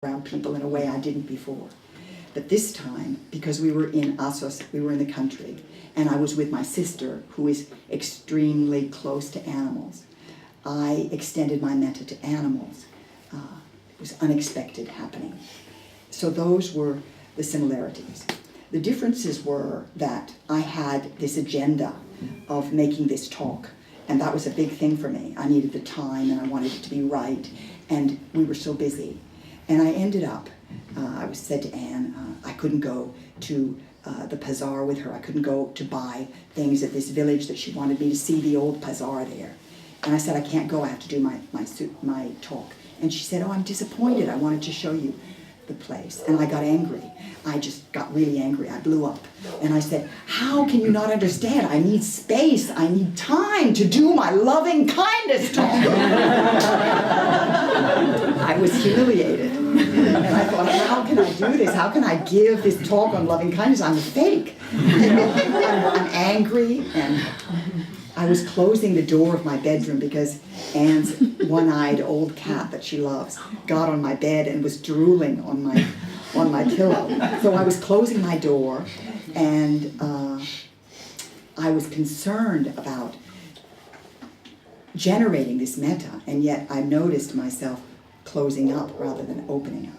around people in a way I didn't before. But this time, because we were in Assos, we were in the country, and I was with my sister, who is extremely close to animals, I extended my metta to animals. It was unexpected happening. So those were the similarities. The differences were that I had this agenda of making this talk, and that was a big thing for me. I needed the time, and I wanted it to be right, and we were so busy. And I ended up, I was said to Anne, I couldn't go to the Pazar with her. I couldn't go to buy things at this village that she wanted me to see the old Pazar there. And I said, I can't go, I have to do my talk. And she said, oh, I'm disappointed. I wanted to show you the place. And I got angry. I just got really angry. I blew up. And I said, how can you not understand? I need space. I need time to do my loving kindness talk. I was humiliated. And I thought, how can I do this? How can I give this talk on loving kindness? I'm a fake. I'm angry, and I was closing the door of my bedroom because Anne's one-eyed old cat that she loves got on my bed and was drooling on my pillow. So I was closing my door, and I was concerned about generating this metta, and yet I noticed myself closing up rather than opening up.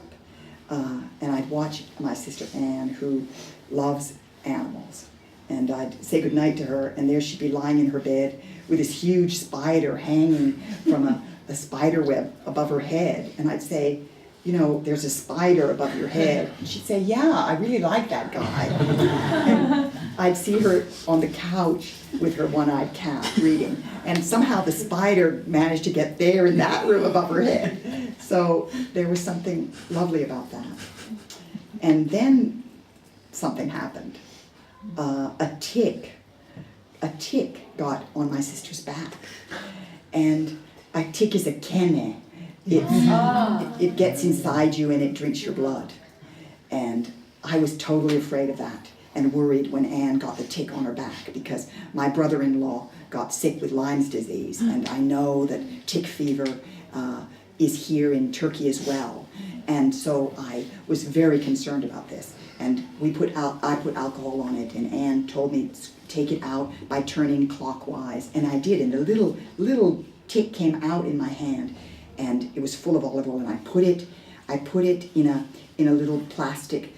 And I'd watch my sister Anne, who loves animals, and I'd say goodnight to her, and there she'd be lying in her bed with this huge spider hanging from a spider web above her head. And I'd say, you know, there's a spider above your head. And she'd say, yeah, I really like that guy. And I'd see her on the couch with her one-eyed cat reading. And somehow the spider managed to get there in that room above her head. So there was something lovely about that. And then something happened. A tick got on my sister's back. And a tick is a kene. It gets inside you and it drinks your blood. And I was totally afraid of that and worried when Anne got the tick on her back, because my brother-in-law got sick with Lyme's disease, and I know that tick fever is here in Turkey as well. And so I was very concerned about this. And I put alcohol on it, and Anne told me to take it out by turning clockwise. And I did, and the little tick came out in my hand, and it was full of olive oil, and I put it in a little plastic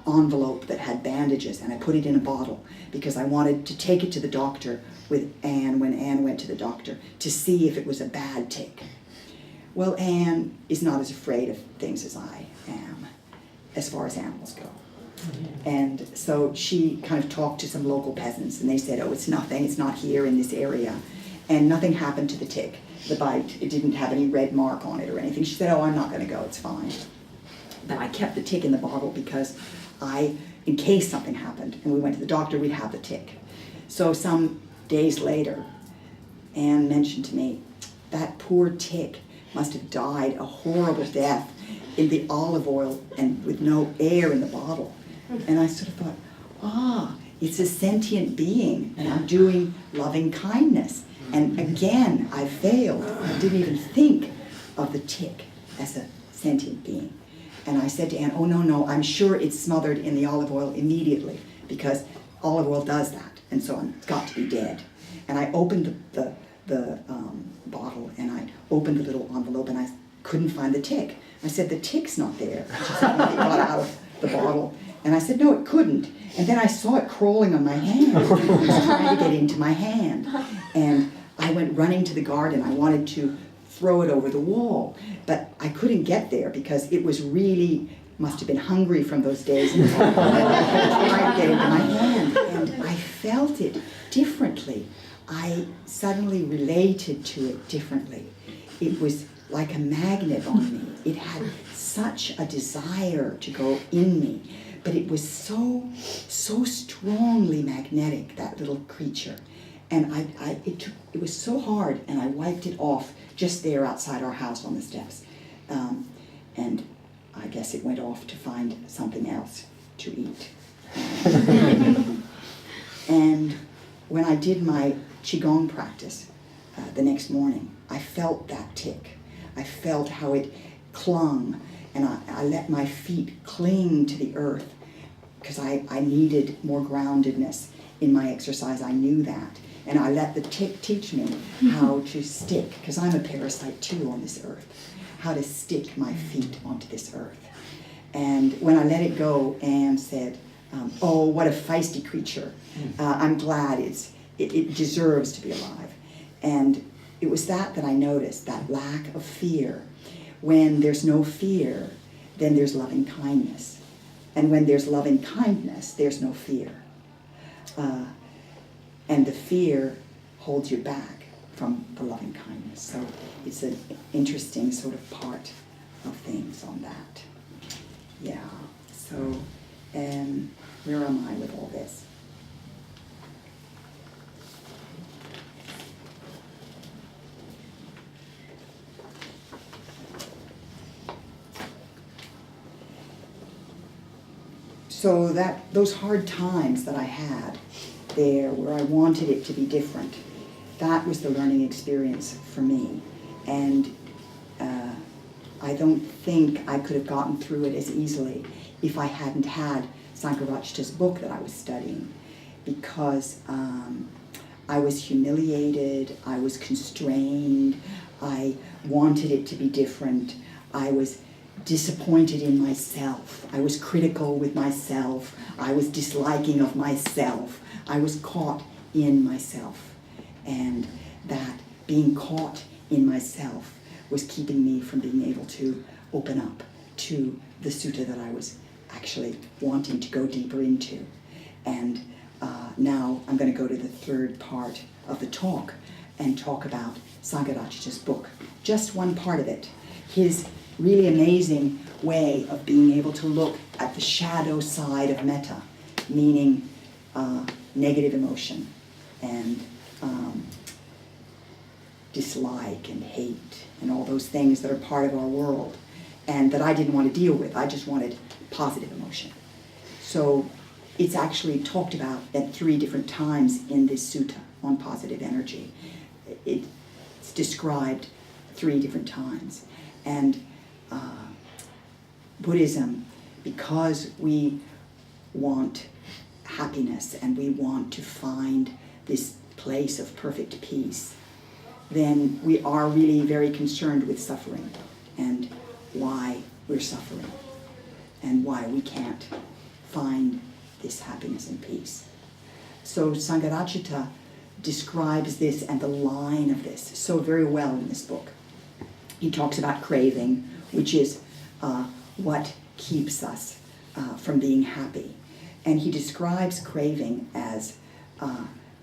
envelope that had bandages, and I put it in a bottle because I wanted to take it to the doctor with Anne when Anne went to the doctor to see if it was a bad tick. Well, Anne is not as afraid of things as I am, as far as animals go. And so she kind of talked to some local peasants, and they said, oh, it's nothing, it's not here in this area. And nothing happened to the tick, the bite. It didn't have any red mark on it or anything. She said, oh, I'm not going to go, it's fine. But I kept the tick in the bottle because in case something happened and we went to the doctor, we'd have the tick. So some days later, Anne mentioned to me, that poor tick must have died a horrible death in the olive oil and with no air in the bottle. And I sort of thought, it's a sentient being, and I'm doing loving kindness. And again, I failed. I didn't even think of the tick as a sentient being. And I said to Anne, oh, no, I'm sure it's smothered in the olive oil immediately, because olive oil does that, and so it's got to be dead. And I opened the bottle, and I opened the little envelope, and I couldn't find the tick. I said, the tick's not there. She said, it got out of the bottle. And I said, no, it couldn't. And then I saw it crawling on my hand. It was trying to get into my hand. And I went running to the garden. I wanted to throw it over the wall, but I couldn't get there because it was really, must have been hungry from those days. And trying to get into my hand. And I felt it differently. I suddenly related to it differently. It was like a magnet on me. It had such a desire to go in me, but it was so strongly magnetic, that little creature. And it was so hard, and I wiped it off just there outside our house on the steps. And I guess it went off to find something else to eat. And when I did my Qigong practice the next morning, I felt that tick. I felt how it clung and I let my feet cling to the earth because I needed more groundedness in my exercise. I knew that. And I let the tick teach me how to stick, because I'm a parasite too on this earth, how to stick my feet onto this earth. And when I let it go, Anne said, oh, what a feisty creature. I'm glad it deserves to be alive. And it was that I noticed, that lack of fear. When there's no fear, then there's loving kindness. And when there's loving kindness, there's no fear. And the fear holds you back from the loving kindness. So it's an interesting sort of part of things on that. Yeah, so where am I with all this? So those hard times that I had there where I wanted it to be different, that was the learning experience for me. And I don't think I could have gotten through it as easily if I hadn't had Sangharakshita's book that I was studying, because I was humiliated, I was constrained, I wanted it to be different, I was disappointed in myself, I was critical with myself, I was disliking of myself, I was caught in myself. And that being caught in myself was keeping me from being able to open up to the sutta that I was actually wanting to go deeper into. And now I'm going to go to the third part of the talk and talk about Sangharakshita's book. Just one part of it. His really amazing way of being able to look at the shadow side of metta, meaning negative emotion and dislike and hate and all those things that are part of our world and that I didn't want to deal with. I just wanted positive emotion. So it's actually talked about at 3 different times in this sutta on positive energy. It's described 3 different times. And Buddhism, because we want happiness and we want to find this place of perfect peace, then we are really very concerned with suffering and why we're suffering and why we can't find this happiness and peace. So Sangharakshita describes this and the line of this so very well in this book. He talks about craving, which is what keeps us from being happy. And he describes craving as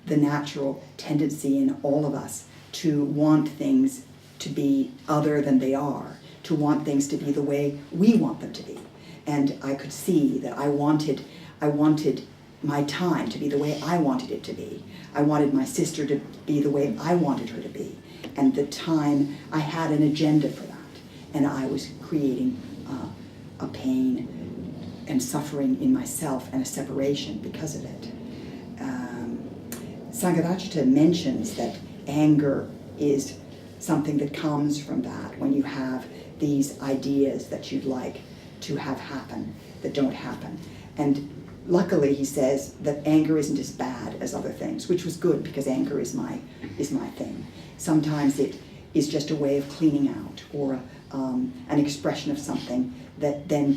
the natural tendency in all of us to want things to be other than they are, to want things to be the way we want them to be. And I could see that I wanted my time to be the way I wanted it to be. I wanted my sister to be the way I wanted her to be. And the time, I had an agenda for that. And I was creating a pain and suffering in myself and a separation because of it. Sangharakshita mentions that anger is something that comes from that, when you have these ideas that you'd like to have happen that don't happen. And luckily he says that anger isn't as bad as other things, which was good because anger is my thing. Sometimes it is just a way of cleaning out or an expression of something that then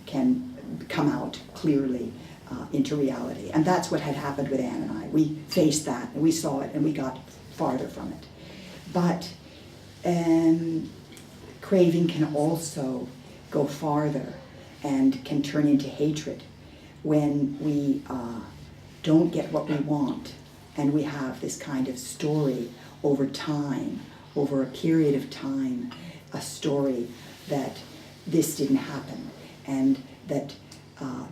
can come out clearly into reality. And that's what had happened with Anne and I. We faced that and we saw it and we got farther from it. But craving can also go farther and can turn into hatred when we don't get what we want and we have this kind of story over time, over a period of time, a story that this didn't happen and that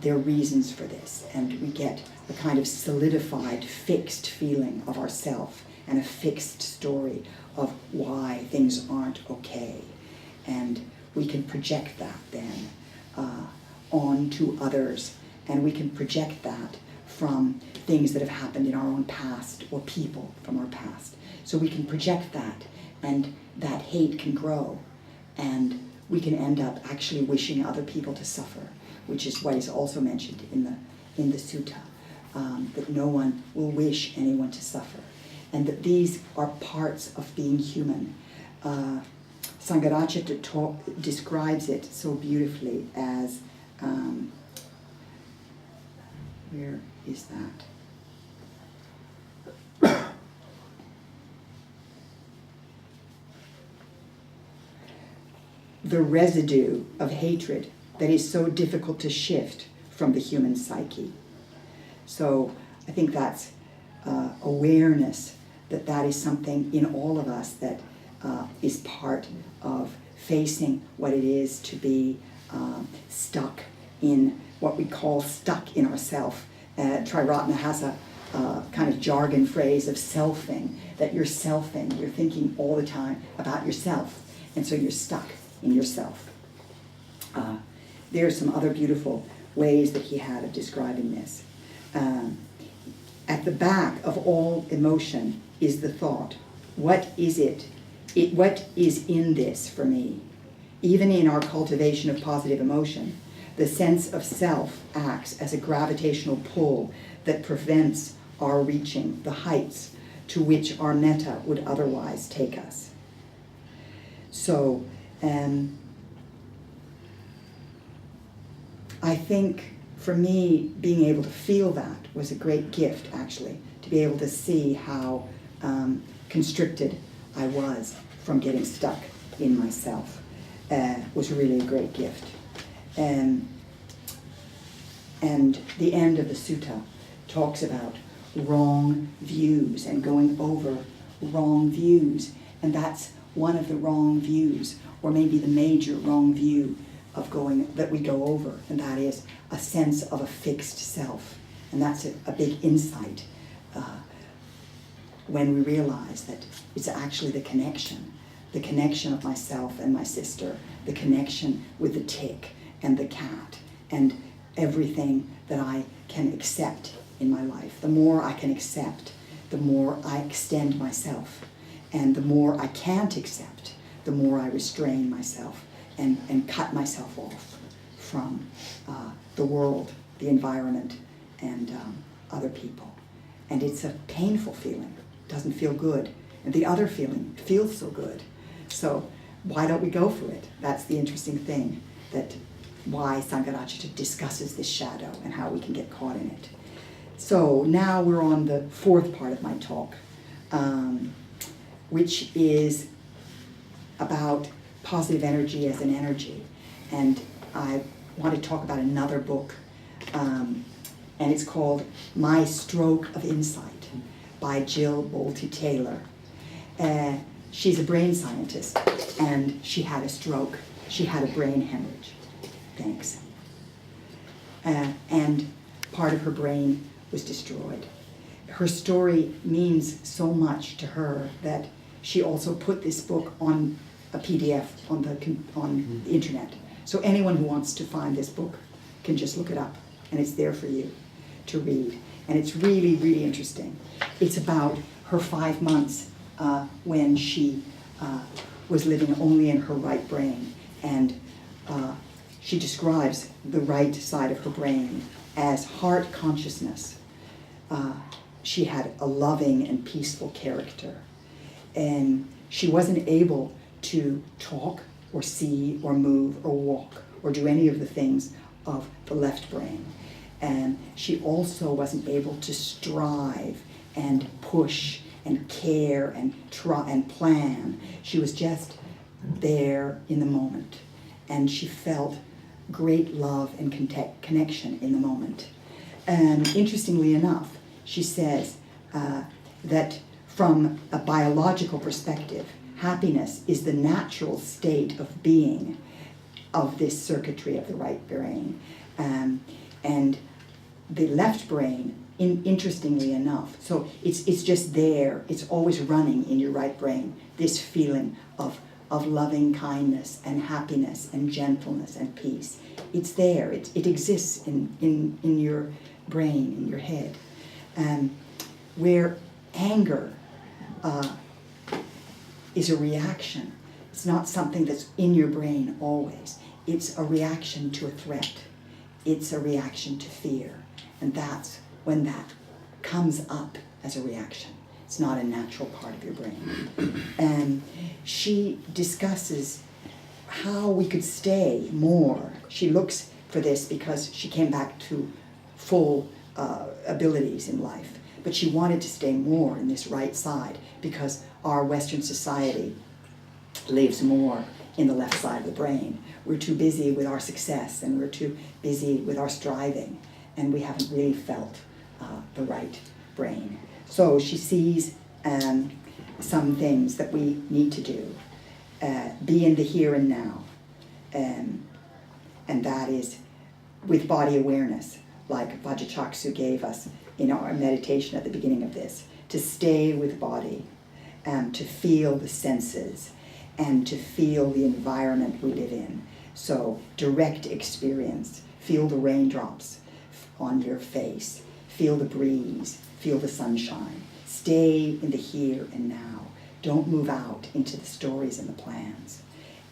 there are reasons for this, and we get a kind of solidified, fixed feeling of ourself and a fixed story of why things aren't okay. And we can project that then onto others, and we can project that from things that have happened in our own past or people from our past. So we can project that, and that hate can grow. And we can end up actually wishing other people to suffer, which is what is also mentioned in the sutta, that no one will wish anyone to suffer, and that these are parts of being human. Sangharakshita describes it so beautifully as, where is that? The residue of hatred that is so difficult to shift from the human psyche. So I think that's awareness that is something in all of us that is part of facing what it is to be stuck in what we call stuck in ourself. Triratna has a kind of jargon phrase of selfing, that you're selfing, you're thinking all the time about yourself, and so you're stuck in yourself. There are some other beautiful ways that he had of describing this. At the back of all emotion is the thought, what is it? What is in this for me? Even in our cultivation of positive emotion, the sense of self acts as a gravitational pull that prevents our reaching the heights to which our metta would otherwise take us. So, I think for me, being able to feel that was a great gift, actually, to be able to see how constricted I was from getting stuck in myself was really a great gift. And the end of the sutta talks about wrong views and going over wrong views, and that's one of the wrong views, or maybe the major wrong view that we go over, and that is a sense of a fixed self. And that's a big insight when we realize that it's actually the connection of myself and my sister, the connection with the tick and the cat and everything that I can accept in my life. The more I can accept, the more I extend myself. And the more I can't accept, the more I restrain myself and cut myself off from the world, the environment, and other people. And it's a painful feeling. It doesn't feel good. And the other feeling feels so good. So why don't we go for it? That's the interesting thing, that why Sangharakshita discusses this shadow and how we can get caught in it. So now we're on the fourth part of my talk, which is about positive energy as an energy. And I want to talk about another book, and it's called My Stroke of Insight by Jill Bolte Taylor. She's a brain scientist, and she had a stroke. She had a brain hemorrhage. Thanks. And part of her brain was destroyed. Her story means so much to her that she also put this book on a PDF on the internet. So anyone who wants to find this book can just look it up, and it's there for you to read. And it's really, really interesting. It's about her 5 months when she was living only in her right brain. And she describes the right side of her brain as heart consciousness. She had a loving and peaceful character. And she wasn't able to talk or see or move or walk or do any of the things of the left brain. And she also wasn't able to strive and push and care and try and plan. She was just there in the moment. And she felt great love and connection in the moment. And interestingly enough, she says that from a biological perspective, happiness is the natural state of being of this circuitry of the right brain. And the left brain, interestingly enough, so it's just there, it's always running in your right brain, this feeling of loving kindness and happiness and gentleness and peace. It's there, it exists in your brain, in your head. Where anger is a reaction. It's not something that's in your brain always. It's a reaction to a threat. It's a reaction to fear. And that's when that comes up as a reaction. It's not a natural part of your brain. And she discusses how we could stay more. She looks for this because she came back to full abilities in life. But she wanted to stay more in this right side because our Western society lives more in the left side of the brain. We're too busy with our success and we're too busy with our striving, and we haven't really felt the right brain. So she sees some things that we need to do. Be in the here and now. And that is with body awareness, like Vajrachaksu gave us in our meditation at the beginning of this, to stay with body, to feel the senses, and to feel the environment we live in. So direct experience, feel the raindrops on your face, feel the breeze, feel the sunshine. Stay in the here and now. Don't move out into the stories and the plans.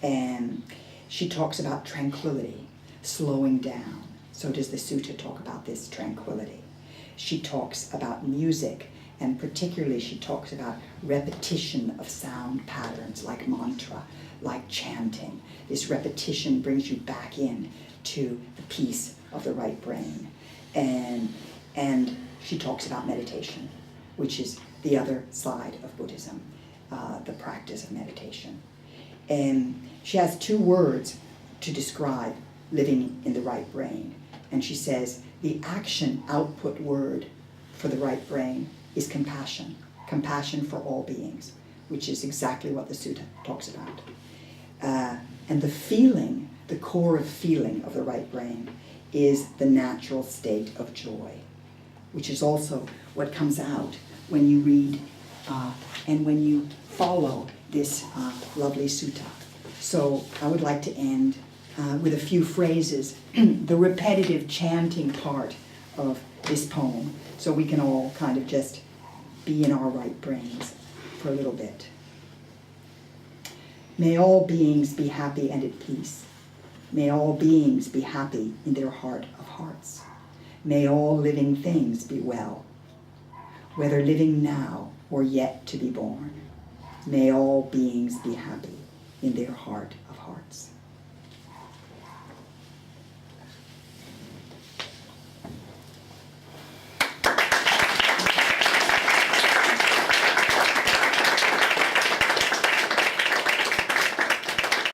And she talks about tranquility, slowing down. So does the sutta talk about this tranquility. She talks about music, and particularly she talks about repetition of sound patterns like mantra, like chanting. This repetition brings you back in to the peace of the right brain. And she talks about meditation, which is the other side of Buddhism, the practice of meditation. And she has 2 words to describe living in the right brain. And she says the action output word for the right brain is compassion. Compassion for all beings, which is exactly what the sutta talks about. And the feeling, the core of feeling of the right brain is the natural state of joy, which is also what comes out when you read and when you follow this lovely sutta. So I would like to end with a few phrases, the repetitive chanting part of this poem, so we can all kind of just be in our right brains for a little bit. May all beings be happy and at peace. May all beings be happy in their heart of hearts. May all living things be well, whether living now or yet to be born. May all beings be happy in their heart of hearts.